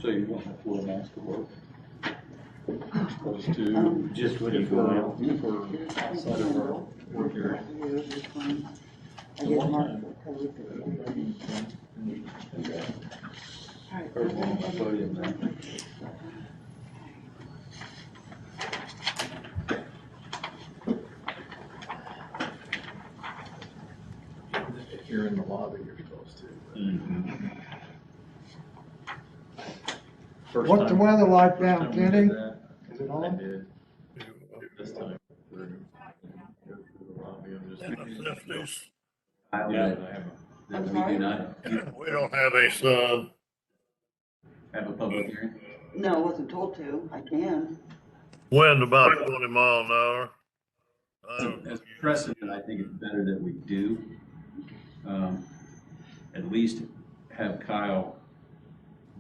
So you want to wear a mask to work? Opposed to Just when you if go we're, out. if we're outside of our work area. I get marked for COVID. Okay. All right. Or one on the podium there. If you're in the lobby, you're supposed to. First What's the time- weather like first down, time we Kenny? did that, Is it I on? did. This time, we're gonna go through the lobby, I'm just. In the 50s. Yeah, I have a. I'm We sorry? do not We don't have a sun. have a public hearing. No, I wasn't told to. I can. Wind about 20 mile an hour. I don't know. As precedent, I think it's better that we do. At least have Kyle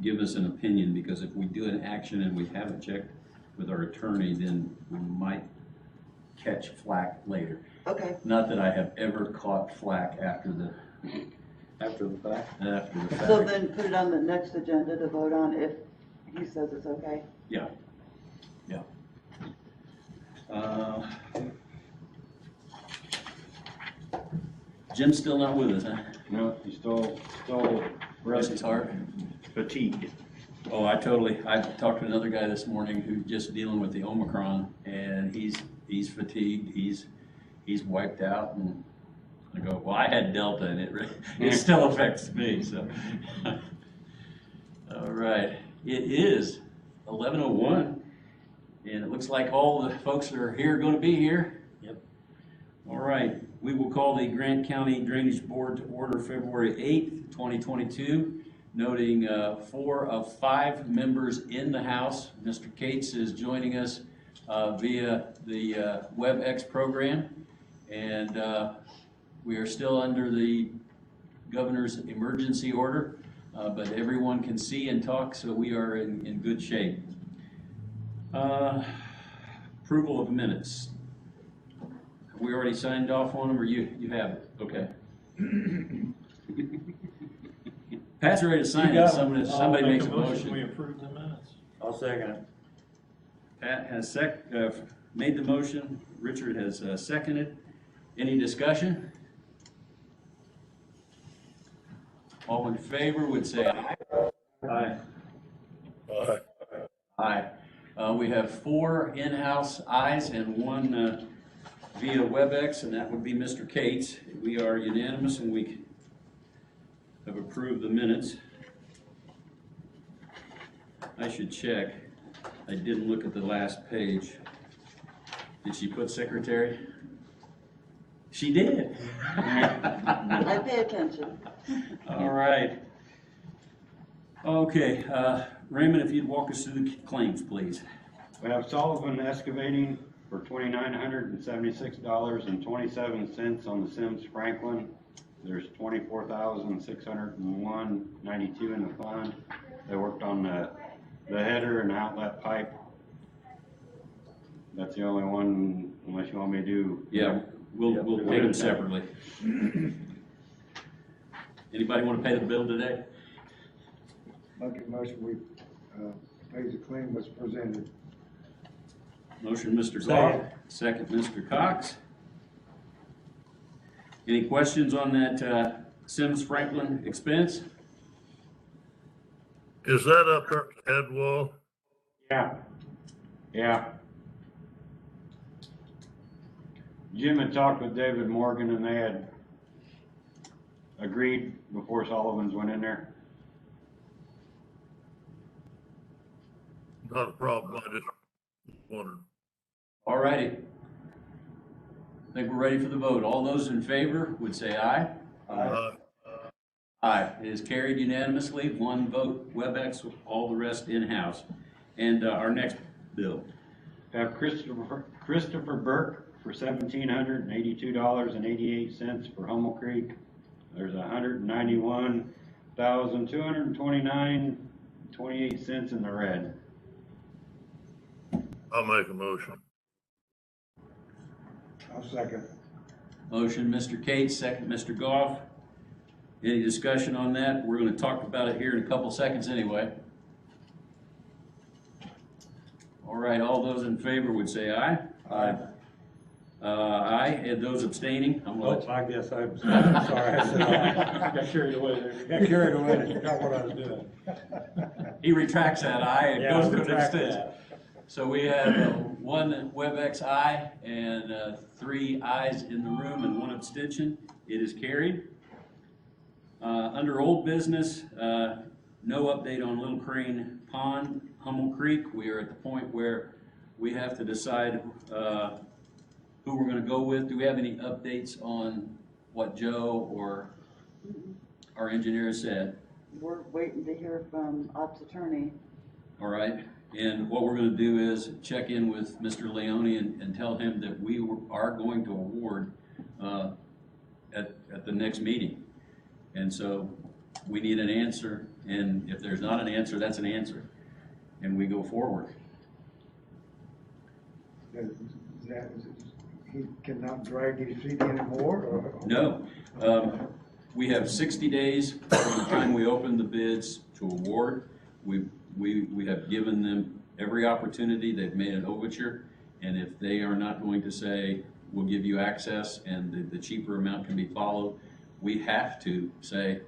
give us an opinion, because if we do an action and we haven't checked with our attorney, then we might catch flack later. Okay. Not that I have ever caught flack after the After the fact. fact. So then put it on the next agenda to vote on if he says it's okay. Yeah, yeah. Jim's still not with us, huh? No, he's still Bless his heart. fatigued. Oh, I talked to another guy this morning who's just dealing with the Omicron, and he's fatigued, he's wiped out, and I go, well, I had Delta, and it still affects me, so. All right, it is 11:01, and it looks like all the folks that are here are gonna be here. Yep. All right, we will call the Grant County Drainage Board to order February 8th, 2022, noting 4 of 5 members in the House. Mr. Cates is joining us via the WebEx program, and we are still under the governor's emergency order, but everyone can see and talk, so we are in good shape. Approval of minutes. We already signed off on them, or you have it? Okay. Pat's ready to sign it. Somebody makes a motion. We approve the minutes. I'll second it. Pat has made the motion. Richard has seconded. Any discussion? All in favor would say aye. Aye. Aye. We have 4 in-house ayes and 1 via WebEx, and that would be Mr. Cates. We are unanimous, and we have approved the minutes. I should check. I didn't look at the last page. Did she put secretary? She did. I pay attention. All right. Okay, Raymond, if you'd walk us through the claims, please. We have Sullivan Excavating for $2,976.27 on the Sims Franklin. There's $24,601.92 in the fund. They worked on the header and outlet pipe. That's the only one, unless you want me to do. Yeah, we'll pay them separately. Anybody want to pay the bill today? Make a motion, we, pay the claim was presented. Motion, Mr. Goff. Second, Mr. Cox. Any questions on that Sims Franklin expense? Is that up there at the head wall? Yeah. Jim had talked with David Morgan and they had agreed before Sullivan's went in there. Not a problem, I just wondered. All righty. I think we're ready for the vote. All those in favor would say aye. Aye. It is carried unanimously, 1 vote, WebEx, all the rest in-house. And our next bill. Have Christopher Burke for $1,782.88 for Hummel Creek. There's $191,229.28 in the red. I'll make a motion. I'll second. Motion, Mr. Cates, second, Mr. Goff. Any discussion on that? We're gonna talk about it here in a couple seconds anyway. All right, all those in favor would say aye. Aye. Aye, and those abstaining, I'm gonna let Oh, I guess I'm sorry, I said aye. Got carried away there. Got carried away and forgot what I was doing. He retracts that aye and Yeah, goes with retract abstention. that. So we have one WebEx aye and 3 ayes in the room and 1 abstention. It is carried. Under old business, no update on Little Crane Pond, Hummel Creek. We are at the point where we have to decide who we're gonna go with. Do we have any updates on what Joe or our engineer said? We're waiting to hear from Ops attorney. All right, and what we're gonna do is check in with Mr. Leone and tell him that we are going to award at the next meeting. And so we need an answer, and if there's not an answer, that's an answer, and we go forward. He cannot drag his feet anymore, or? No, we have 60 days from the time we open the bids to award. We have given them every opportunity. They've made an overture, and if they are not going to say, we'll give you access and the cheaper amount can be followed, we have to say,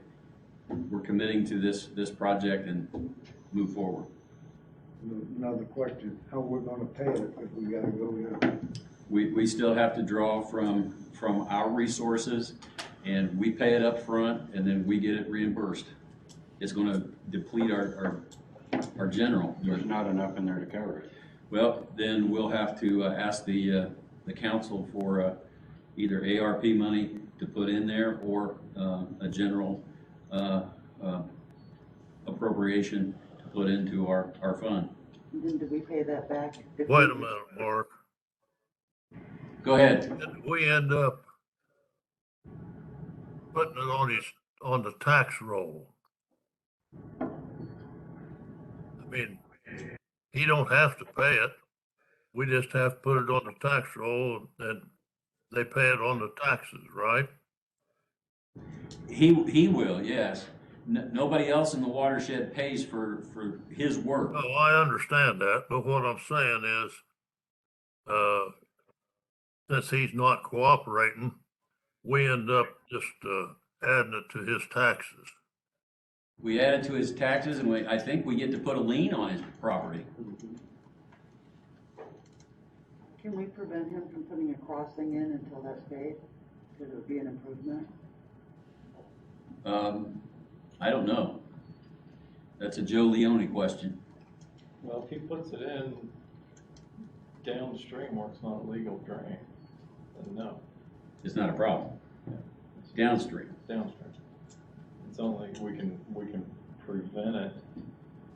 we're committing to this project and move forward. Another question, how we're gonna pay it if we gotta go there? We still have to draw from our resources, and we pay it up front, and then we get it reimbursed. It's gonna deplete our general. There's not enough in there to cover it. Well, then we'll have to ask the council for either ARP money to put in there or a general appropriation to put into our fund. Then do we pay that back? if Wait we- a minute, Mark. Go ahead. Did we end up putting it on the tax roll? I mean, he don't have to pay it. We just have to put it on the tax roll and they pay it on the taxes, right? He will, yes. Nobody else in the watershed pays for his work. Oh, I understand that, but what I'm saying is, since he's not cooperating, we end up just, adding it to his taxes. We add it to his taxes, and I think we get to put a lien on his property. Can we prevent him from putting a crossing in until that's paid? Could it be an improvement? I don't know. That's a Joe Leone question. Well, if he puts it in downstream where it's not a legal drain, then no, It's not a problem. Downstream. downstream. It's only, we can prevent it,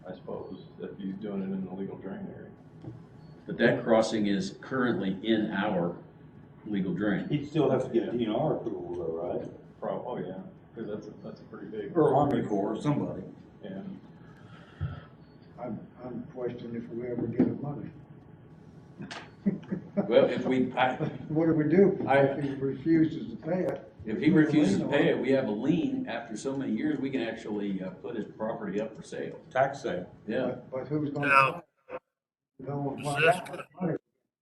I suppose, if he's doing it in the legal drain area. But that crossing is currently in our legal drain. He'd still have to get DNR approval though, right? Oh, yeah, because that's a pretty big. Or Army Corps, or somebody. Yeah. I'm questioning if we ever get the money. Well, if What do we do I- if he refuses to pay it? if he refuses to pay it, we have a lien. After so many years, we can actually put his property up for sale. Tax sale. Yeah. But who's gonna? Now, No,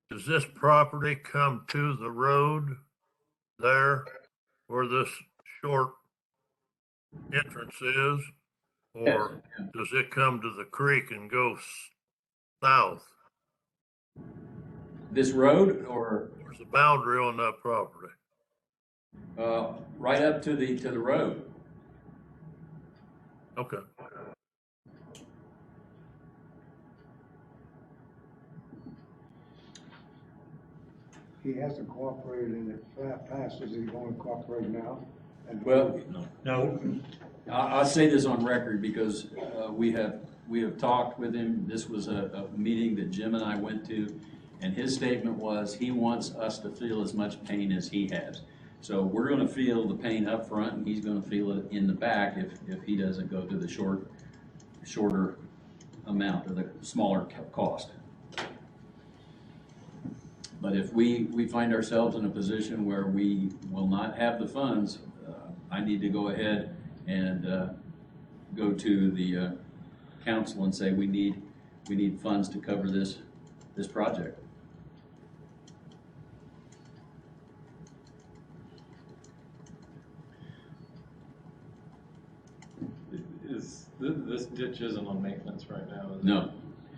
does this property come to the road there where this short entrance is? Or does it come to the creek and go south? This road, or Where's the boundary on that property? right up to the road. Okay. He hasn't cooperated in the past, is he gonna cooperate now? And- Well, No. I'll say this on record because we have talked with him. This was a meeting that Jim and I went to, and his statement was he wants us to feel as much pain as he has. So we're gonna feel the pain up front, and he's gonna feel it in the back if he doesn't go to the shorter amount or the smaller cost. But if we find ourselves in a position where we will not have the funds, I need to go ahead and go to the council and say we need funds to cover this this project. This ditch isn't on maintenance right now, is it? No,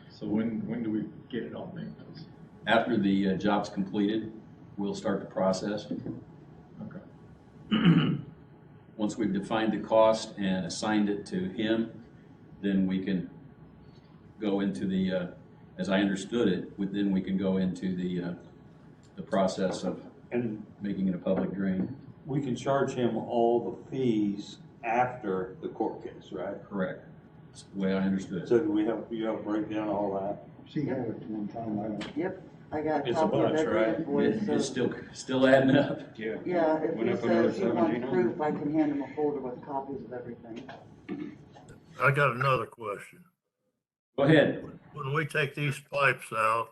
So when do we get it on maintenance? after the job's completed, we'll start the process. Okay. Once we've defined the cost and assigned it to him, then we can go into the, as I understood it, then we can go into the process of And making it a public drain. we can charge him all the fees after the court case, right? Correct. That's the way I understood it. So do you have a breakdown of all that? She had it one time, I don't. Yep, I got a It's a copy of bunch, every right? invoice, It's so, still adding up. Yeah. yeah, if Went he up another says he wants 1,700. proof, I can hand him a folder with copies of everything. I got another question. Go ahead. When we take these pipes out,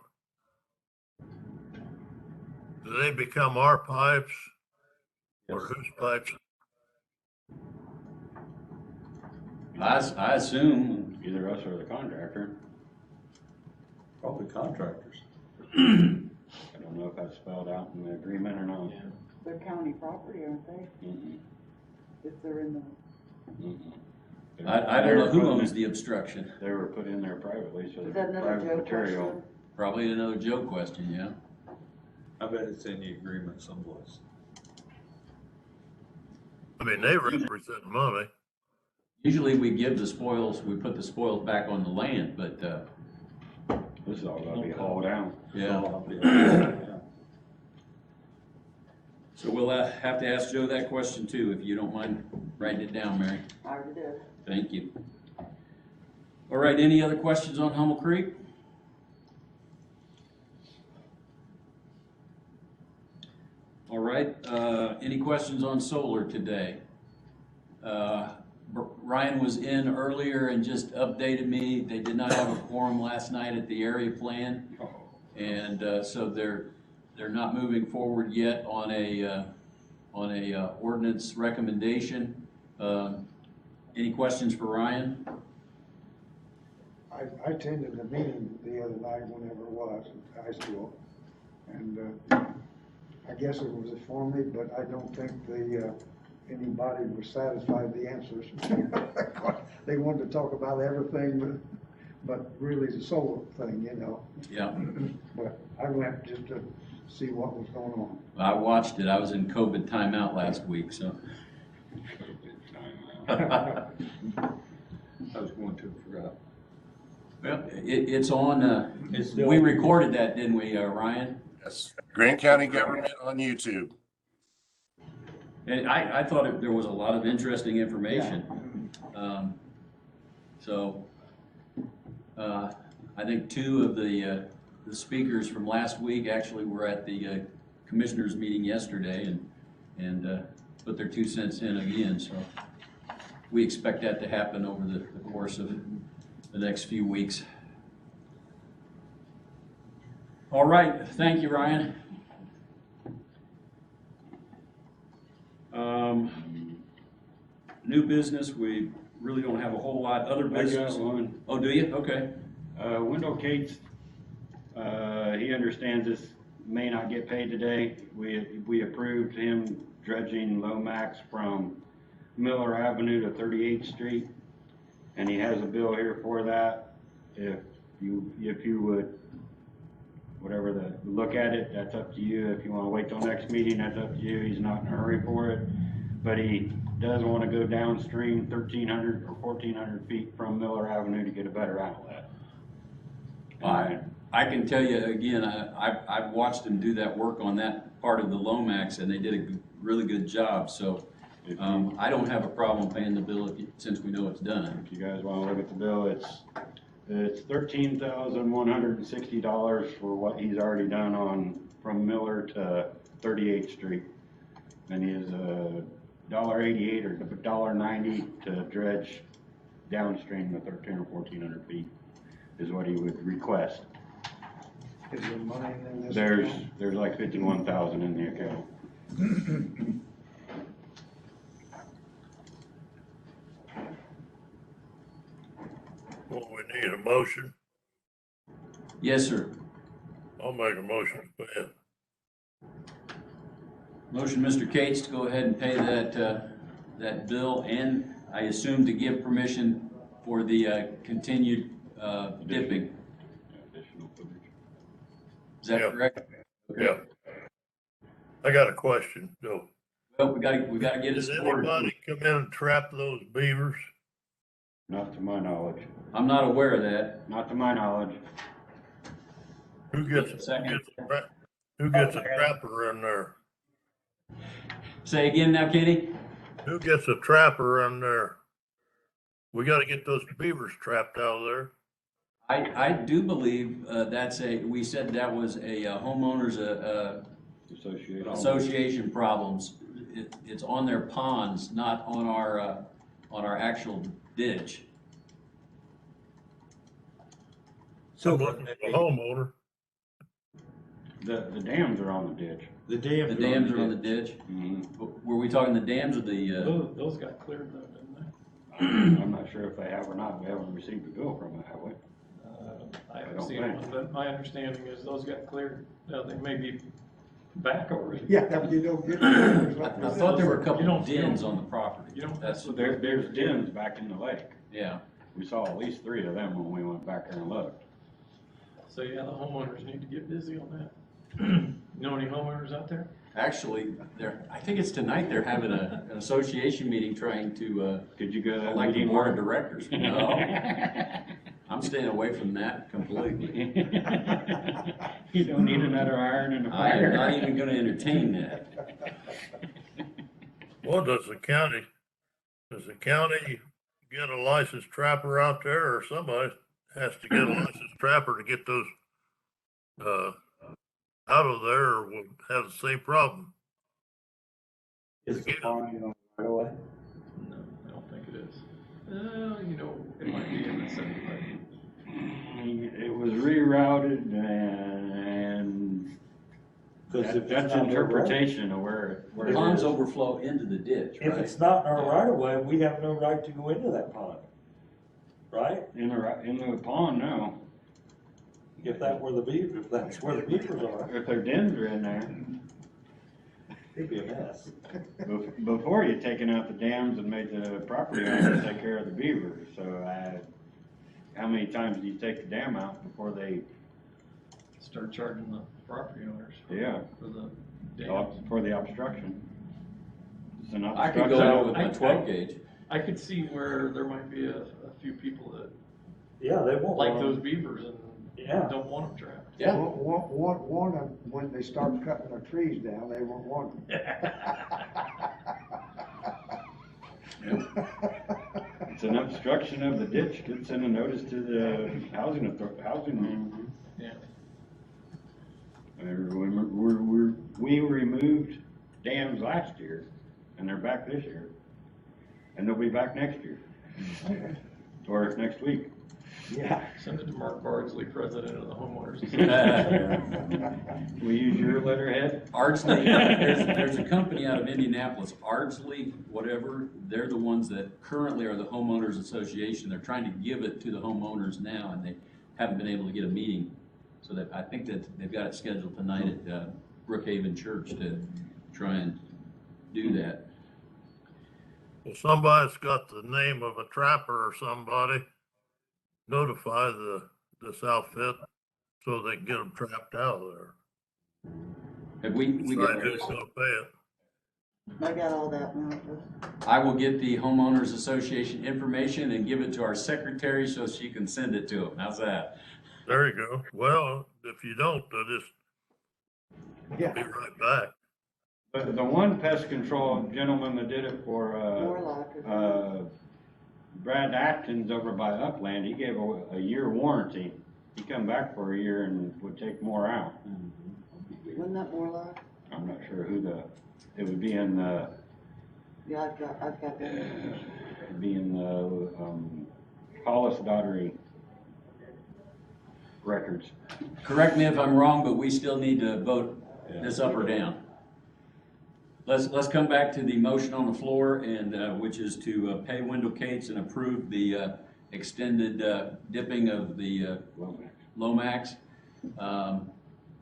do they become our pipes? Or Yes. whose pipes? I assume, Either us or the contractor. Probably contractors. I don't know if that's spelled out in the agreement or not. Yeah. They're county property, aren't they? Mm-mm, If they're in the, mm-mm. I don't know who owns the obstruction. They were put in there privately, so is they're that another private Joe material. question? Probably another Joe question, yeah. I bet it's in the agreement someplace. I mean, they represent money. Usually we give the spoils, we put the spoils back on the land, but, This is all gonna be hauled out. yeah. Yeah. So we'll have to ask Joe that question too, if you don't mind writing it down, Mary. I already did. Thank you. All right, any other questions on Hummel Creek? All right, any questions on solar today? Ryan was in earlier and just updated me. They did not have a quorum last night at the area plan. And so they're not moving forward yet on a ordinance recommendation. Any questions for Ryan? I attended the meeting the other night, whenever it was, at high school, and, I guess it was informative, but I don't think anybody was satisfied with the answers. They wanted to talk about everything, but really the solar thing, you know. Yeah, But I went just to see what was going on. I watched it. I was in COVID timeout last week, so. I was going to, forgot. Well, it's on, It's still- we recorded that, didn't we, Ryan? Yes, Grant County Government on YouTube. And I thought there was a lot of interesting information. So, I think two of the speakers from last week actually were at the commissioners meeting yesterday and put their 2 cents in again, so we expect that to happen over the course of the next few weeks. All right, thank you, Ryan. New business, we really don't have a whole lot. Other I business? got one. Oh, do you? Okay. Wendell Cates, he understands this may not get paid today. We approved him dredging Lomax from Miller Avenue to 38th Street. And he has a bill here for that. If you would, whatever look at it, that's up to you. If you wanna wait till next meeting, that's up to you. He's not in a hurry for it. But he does wanna go downstream 1,300 or 1,400 feet from Miller Avenue to get a better outlet. I can tell you again, I've watched them do that work on that part of the Lomax and they did a really good job. So I don't have a problem paying the bill since we know it's done. If you guys wanna look at the bill, it's $13,160 for what he's already done from Miller to 38th Street. And he is $1.88 or $1.90 to dredge downstream the 1,300 or 1,400 feet is what he would request. Is there money in this? There's account? like 51,000 in the account. Well, we need a motion. Yes, sir. I'll make a motion to pay it. Motion, Mr. Cates, to go ahead and pay that bill, and I assume to give permission for the continued dipping. Additional footage. Is that Yeah. correct? Okay. Yeah. I got a question, Joe. Well, we gotta get it Did supported. anybody come in and trap those beavers? Not to my knowledge. I'm not aware of that. Not to my knowledge. Who gets a trapper in there? Say again now, Kenny? Who gets a trapper in there? We gotta get those beavers trapped out of there. I do believe we said that was a homeowners association problems. It's on their ponds, not on our actual ditch. So I'm looking at the homeowner. The dams are on the ditch. the The dams are on the ditch. Were we talking the dams or the, Those got cleared though, didn't they? I'm not sure if they have or not. We haven't received a bill from it, have we? I I haven't don't seen think. one, but my understanding is those got cleared. Now, they may be back already. Yeah, that you don't get. the I thought there were a couple You of don't- you dens don't- on the property. You don't That's, mess with There's dens back in the lake. yeah. We saw at least 3 of them when we went back there and looked. So, yeah, the homeowners need to get busy on that. You know any homeowners out there? Actually, I think it's tonight they're having an association meeting trying to Did you go to that elect a meeting? board of directors. No, I'm staying away from that completely. You don't need another iron in the I am not fire. even gonna entertain that. Well, does the county get a licensed trapper out there, or somebody has to get a licensed trapper to get those, out of there, or we'll have the same problem? Is the pond on the right away? No, I don't think it is. You know, it might be in the 75. It was rerouted and Because if it's that's not their right, interpretation of where it Ponds is. overflow into the ditch, if right? it's not in our right of way, we have no right to go into that pond. Right? In the pond, no. If that's where the beavers are, If their dens are in there, it'd be a mess. before you taken out the dams and made the property owners take care of the beavers, so how many times do you take the dam out before they, Start charging the property owners yeah, for the dams. for the obstruction? It's an I could obstruction. go out with my 12 gauge. I could see where there might be a few people that Yeah, they won't. like want those them. beavers Yeah. and don't want them trapped. Yeah. One of, when they start cutting the trees down, they won't want them. It's an obstruction of the ditch, it's in a notice to the housing. Yeah. We removed dams last year, and they're back this year. And they'll be back next year. Or next week. Yeah. Send it to Mark Bardsley, president of the homeowners. We use your letterhead? Ardsley, there's a company out of Indianapolis, Ardsley, whatever, they're the ones that currently are the homeowners association. They're trying to give it to the homeowners now, and they haven't been able to get a meeting. So that, I think that they've got it scheduled tonight at Brookhaven Church to try and do that. Well, somebody's got the name of a trapper or somebody, notify this outfit so they can get them trapped out of there. Have we got Decide who's gonna pay it. I got all that now. I will get the homeowners association information and give it to our secretary so she can send it to them. How's that? There you go. Well, if you don't, they'll just Yeah. be right back. But the one pest control gentleman that did it for, Warlock or Brad Atkins over by Upland, he gave a year warranty. He come back for a year and would take more out. Wasn't that Warlock? I'm not sure it would be in the, Yeah, I've got that. it'd be in the, Hollis Daughtery records. Correct me if I'm wrong, but we still need to vote this up or down. Let's come back to the motion on the floor, and which is to pay Wendell Cates and approve the extended dipping of the Lomax. Lomax.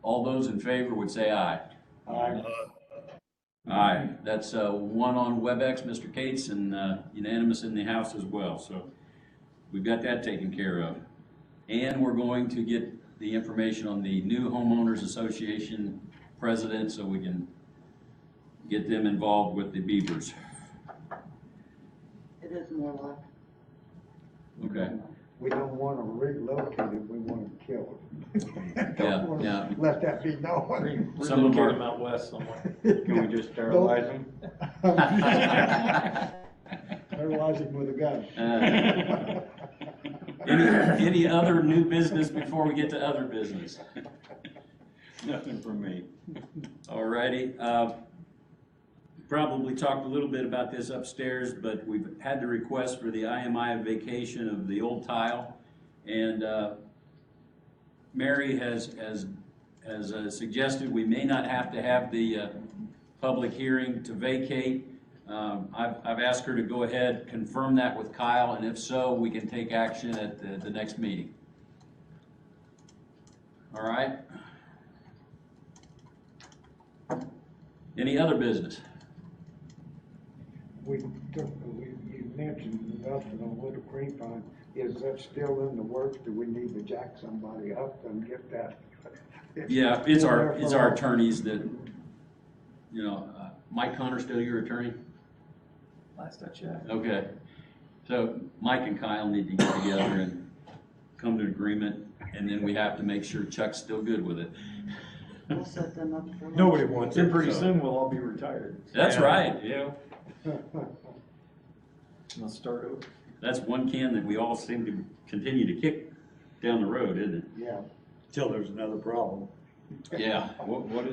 All those in favor would say aye. Aye. Aye. That's one on WebEx, Mr. Cates, and unanimous in the House as well. So we've got that taken care of. And we're going to get the information on the new homeowners association president so we can get them involved with the Beavers. It is more luck. Okay. We don't want them relocated, we want them killed. Yeah, yeah. Let that be known. Some of Relocate our- them out west somewhere. Can we just sterilize them? Sterilize them with a gun. Any other new business before we get to other business? Nothing from me. Alrighty, probably talked a little bit about this upstairs, but we've had the request for the IMI vacation of the old tile. And, Mary has suggested we may not have to have the, public hearing to vacate. I've asked her to go ahead, confirm that with Kyle, and if so, we can take action at the next meeting. All right? Any other business? You mentioned nothing on Little Creek Pond. Is that still in the works? Do we need to jack somebody up and get that? Yeah, it's our attorneys that, you know, Mike Connor, still your attorney? Last I checked. Okay. So Mike and Kyle need to get together and come to an agreement, and then we have to make sure Chuck's still good with it. We'll set them up for. Nobody wants Then it. pretty so- soon we'll all be retired. That's right, yeah. Let's start over. That's one can that we all seem to continue to kick down the road, isn't it? Yeah. Till there's another problem. Yeah. What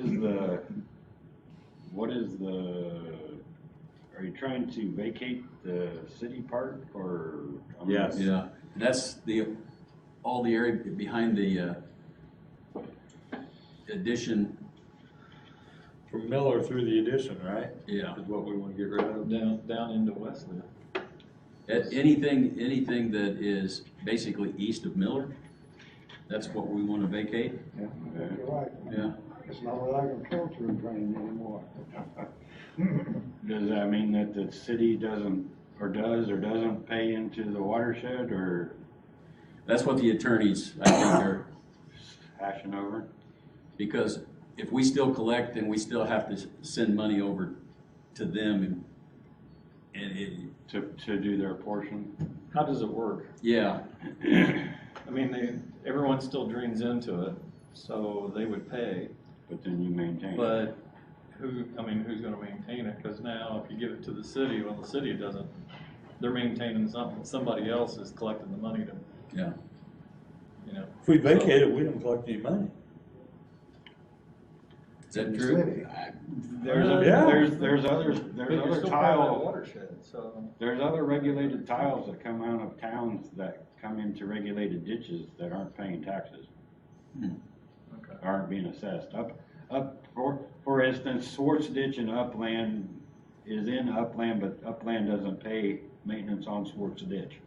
is the, are you trying to vacate the city park or? Yes. Yeah, that's all the area behind the addition, From Miller through the addition, right? yeah. Is what we want to get rid of. Down into Wesley. Anything that is basically east of Miller, that's what we want to vacate, You're right. yeah. It's not like a filter drain anymore. Does that mean that the city doesn't, or doesn't pay into the watershed or That's what the attorneys, I think, are, hashing over? because if we still collect, then we still have to send money over to them, and it, To do their portion? How does it work? yeah, I mean, everyone still drains into it, so they would pay, But then you maintain it. but who's gonna maintain it? Cause now if you give it to the city, well, the city doesn't, they're maintaining something, somebody else is collecting the money to, yeah. you know. If we vacate it, we don't collect any money. Is that In the true? city. Yeah. There's other tile, Watershed, so. there's other regulated tiles that come out of towns that come into regulated ditches that aren't paying taxes, Okay. aren't being assessed. For instance, Swartz Ditch in Upland is in Upland, but Upland doesn't pay maintenance on Swartz Ditch.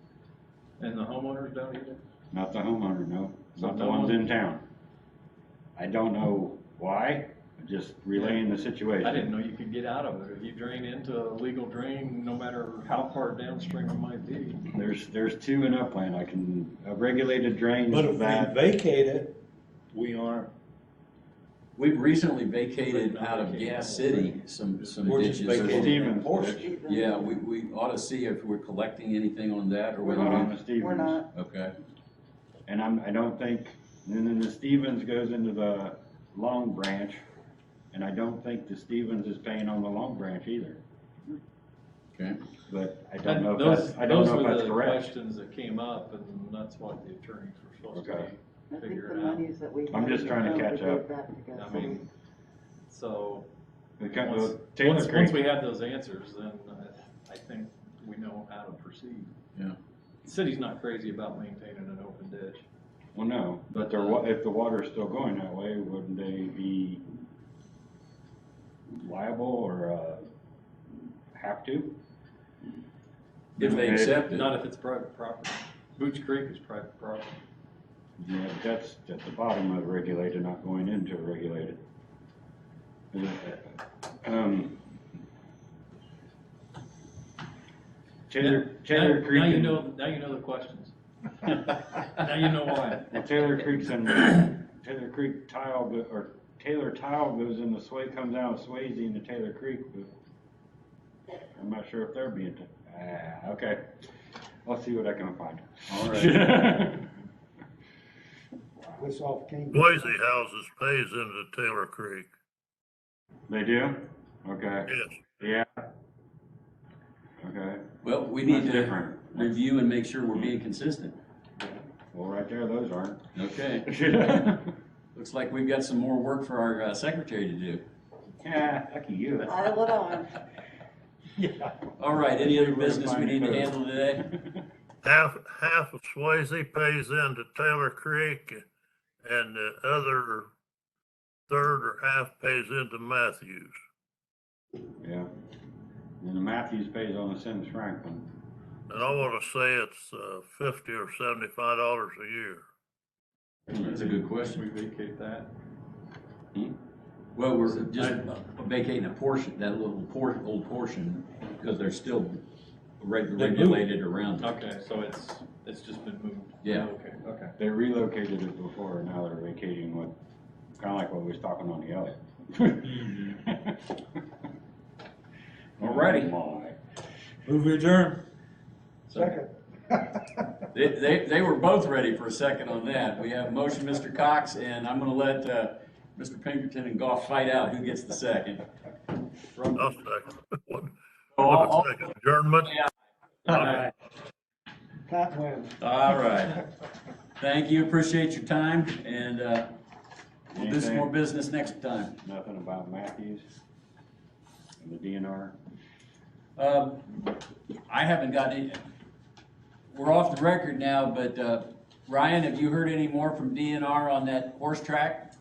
And the homeowners don't either? Not the homeowner, no, So not the no ones one- in town. I don't know why, I'm just relaying the situation. I didn't know you could get out of it. If you drain into a legal drain, no matter how far downstream it might be. There's two in Upland, a regulated drain But if we that, vacate it, we aren't. We've recently vacated out of Gas City some We're just ditches. vacating Stevens that portion. ditch. Yeah, we ought to see if we're collecting anything on that, or We're whether not on we, the Stevens. We're not. okay. And I don't think, and then the Stevens goes into the Long Branch, and I don't think the Stevens is paying on the Long Branch either. Okay. But I don't know if Those that's were the correct. questions that came up, and that's what the attorneys were supposed to Okay. be. I think Figure the it out. monies that we. I'm just had, trying to we catch gave up. that to I Gas mean, so, Because once, Taylor once Creek, we have those answers, then I think we know how to proceed. Yeah. The city's not crazy about maintaining an open ditch. well, no, but if the water's still going that way, wouldn't they be liable or, have to? If they accept it. Not if it's private property. Booch Creek is private property. Yeah, that's at the bottom of the regulated, not going into regulated. Taylor Creek. Now you know the questions. Now you know why. Well, Taylor Creek's in, Taylor Creek tile, or Taylor tile goes in the Sway, comes out of Swayze into Taylor Creek, but I'm not sure if they're being, okay. I'll see what I can find. All right. This off King. Boise Houses pays into Taylor Creek. They do? Okay. Yes. Yeah. Okay. Well, we need That's to different. review and make sure we're being consistent. Well, right there, those aren't. Okay. Looks like we've got some more work for our secretary to do. Yeah, lucky you. Pile it on. Yeah. All right, any other business we need to handle today? Half of Swayze pays into Taylor Creek, and the other third or half pays into Matthews. Yeah. And the Matthews pays on the Sims Franklin. And I want to say it's $50 or $75 a year. That's a good We question. vacate that. Well, we're just vacating a portion, that little old portion, because they're still regulated around it. Okay, so it's just been moved. Yeah. Okay. They relocated it before, and now they're vacating what, kinda like what we was talking on the other. Alrighty. Oh, my. Move adjourn. Second. They were both ready for a second on that. We have motion, Mr. Cox, and I'm gonna let, Mr. Pinkerton and Goff fight out who gets the second. I'll second. One All second. Adjournment. right. Pat wins. All right. Thank you, appreciate your time, and, we'll do some Anything? more business next time. Nothing about Matthews and the DNR? I haven't got any, we're off the record now, but, Ryan, have you heard any more from DNR on that horse track?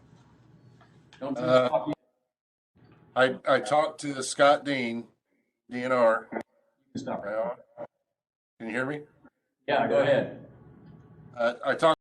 Don't you talk, you I talked to Scott Dean, DNR. can stop. Can you hear me? Yeah, go ahead. I talked